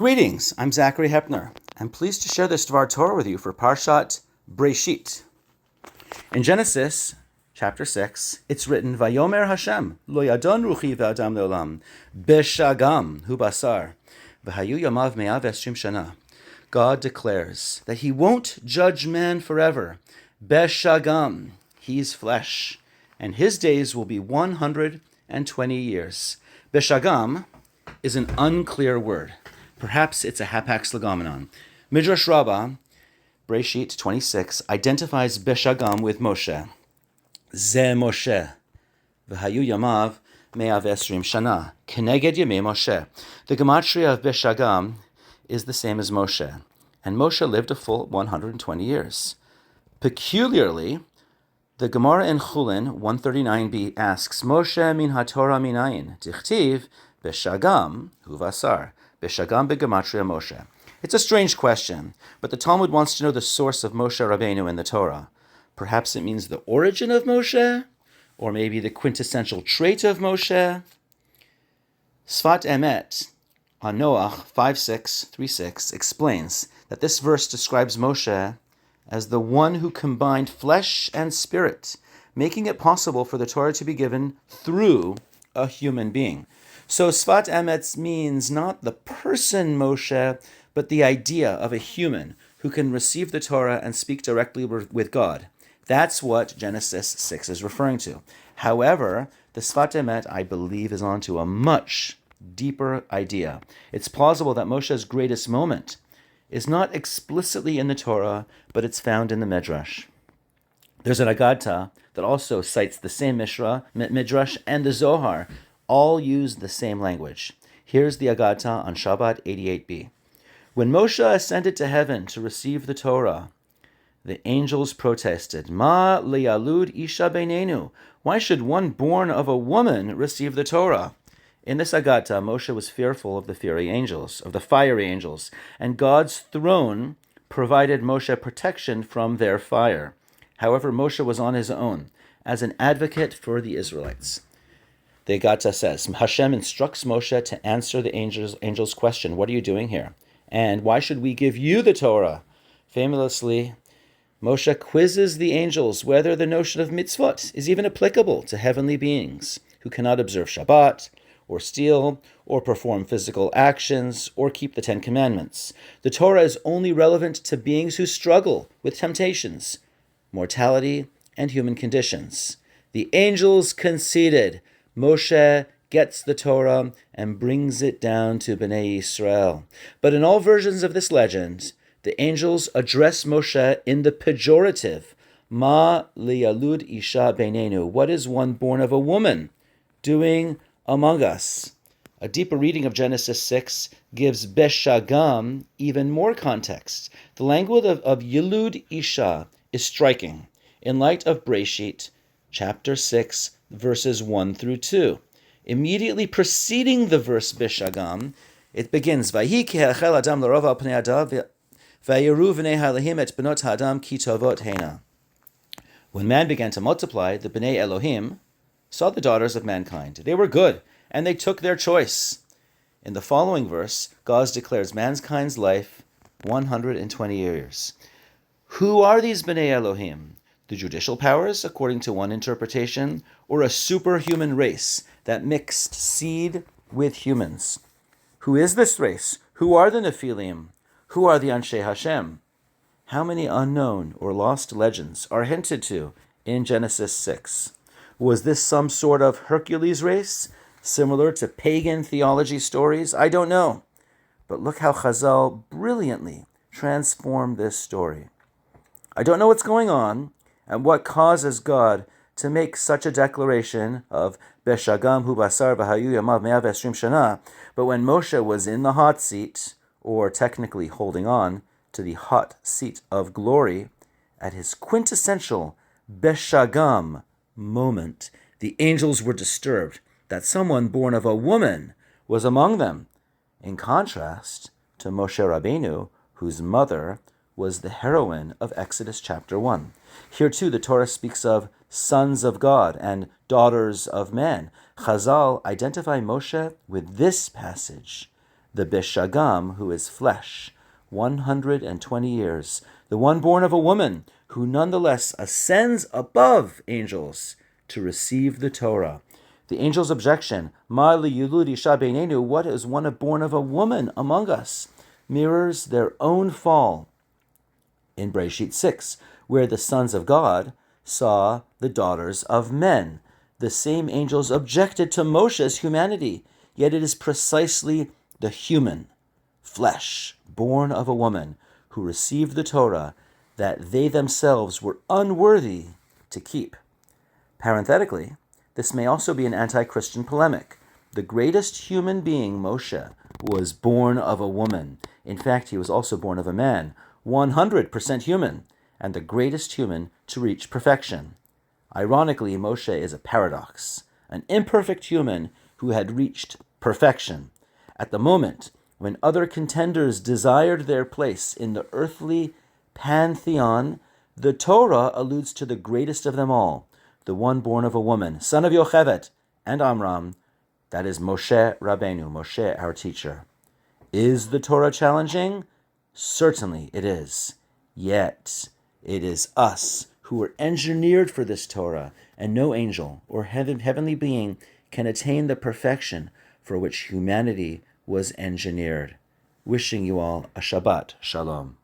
Greetings, I'm Zachary Hepner. I'm pleased to share this Dvar Torah with you for Parashat Bereshit. In Genesis, chapter 6, it's written, Vayomer Hashem, lo yadon ruchi v'adam leolam, Beshagam, hu basar, והיו ימיו 120 shana. God declares that he won't judge man forever. Beshagam, he's flesh, and his days will be 120 years. Beshagam is an unclear word. Perhaps it's a hapax legomenon. Midrash Rabbah, Bereshit 26, identifies Beshagam with Moshe. Ze Moshe. והיו ימיו 120 shana. כנגד ימי Moshe. The gematria of Beshagam is the same as Moshe, and Moshe lived a full 120 years. Peculiarly, the Gemara in Chullin 139b asks, Moshe min haTorah manayin, dechtiv Beshagam hu vasar, Beshagam begematria Moshe. It's a strange question, but the Talmud wants to know the source of Moshe Rabbeinu in the Torah. Perhaps it means the origin of Moshe, or maybe the quintessential trait of Moshe. Sfat Emet on Noach 5:6-3:6 explains that this verse describes Moshe as the one who combined flesh and spirit, making it possible for the Torah to be given through a human being. So Sfat Emet means not the person Moshe, but the idea of a human who can receive the Torah and speak directly with God. That's what Genesis 6 is referring to. However, the Sfat Emet, I believe, is onto a much deeper idea. It's plausible that Moshe's greatest moment is not explicitly in the Torah, but it's found in the Midrash. There's an Agadta that also cites the same Midrash, and the Zohar all use the same language. Here's the Agadta on Shabbat 88b. When Moshe ascended to heaven to receive the Torah, the angels protested, Ma liyalud isha beinenu. Why should one born of a woman receive the Torah? In this Agadta, Moshe was fearful of the fiery angels, and God's throne provided Moshe protection from their fire. However, Moshe was on his own as an advocate for the Israelites. The Agadta says, Hashem instructs Moshe to answer the angel's question, what are you doing here? And why should we give you the Torah? Famously, Moshe quizzes the angels whether the notion of mitzvot is even applicable to heavenly beings who cannot observe Shabbat, or steal, or perform physical actions, or keep the 10 Commandments. The Torah is only relevant to beings who struggle with temptations, mortality, and human conditions. The angels conceded. Moshe gets the Torah and brings it down to Bnei Yisrael. But in all versions of this legend, the angels address Moshe in the pejorative, Ma liyalud isha beinenu. What is one born of a woman doing among us? A deeper reading of Genesis 6 gives Beshagam even more context. The language of Yilud Isha is striking in light of Bereshit, chapter 6, verses 1-2. Immediately preceding the verse Beshagam, it begins, Vayhi ki ha'achel adam l'rov al pnei adav, vayiru v'nei ha'elahim et benot ha'adam ki tovot heina. When man began to multiply, the Bnei Elohim saw the daughters of mankind. They were good, and they took their choice. In the following verse, God declares mankind's life 120 years. Who are these Bnei Elohim? The judicial powers, according to one interpretation, or a superhuman race that mixed seed with humans? Who is this race? Who are the Nephilim? Who are the Anshe Hashem? How many unknown or lost legends are hinted to in Genesis 6? Was this some sort of Hercules race, similar to pagan theology stories? I don't know. But look how Chazal brilliantly transformed this story. I don't know what's going on and what causes God to make such a declaration of Beshagam hu basar v'hayu yamiv 120 shana, but when Moshe was in the hot seat, or technically holding on to the hot seat of glory, at his quintessential Beshagam moment, the angels were disturbed that someone born of a woman was among them, in contrast to Moshe Rabbeinu, whose mother was the heroine of Exodus chapter 1. Here too, the Torah speaks of sons of God and daughters of man. Chazal identify Moshe with this passage, the Beshagam, who is flesh, 120 years, the one born of a woman, who nonetheless ascends above angels to receive the Torah. The angel's objection, Ma liyulud isha beinenu, what is one born of a woman among us, mirrors their own fall in Bereishit 6, where the sons of God saw the daughters of men. The same angels objected to Moshe's humanity, yet it is precisely the human, flesh, born of a woman, who received the Torah that they themselves were unworthy to keep. Parenthetically, this may also be an anti-Christian polemic. The greatest human being, Moshe, was born of a woman. In fact, he was also born of a man, 100% human, and the greatest human to reach perfection. Ironically, Moshe is a paradox, an imperfect human who had reached perfection. At the moment when other contenders desired their place in the earthly pantheon, the Torah alludes to the greatest of them all, the one born of a woman, son of Yocheved and Amram, that is Moshe Rabbeinu, Moshe our teacher. Is the Torah challenging? Certainly it is. Yet it is us who were engineered for this Torah, and no angel or heavenly being can attain the perfection for which humanity was engineered. Wishing you all a Shabbat Shalom.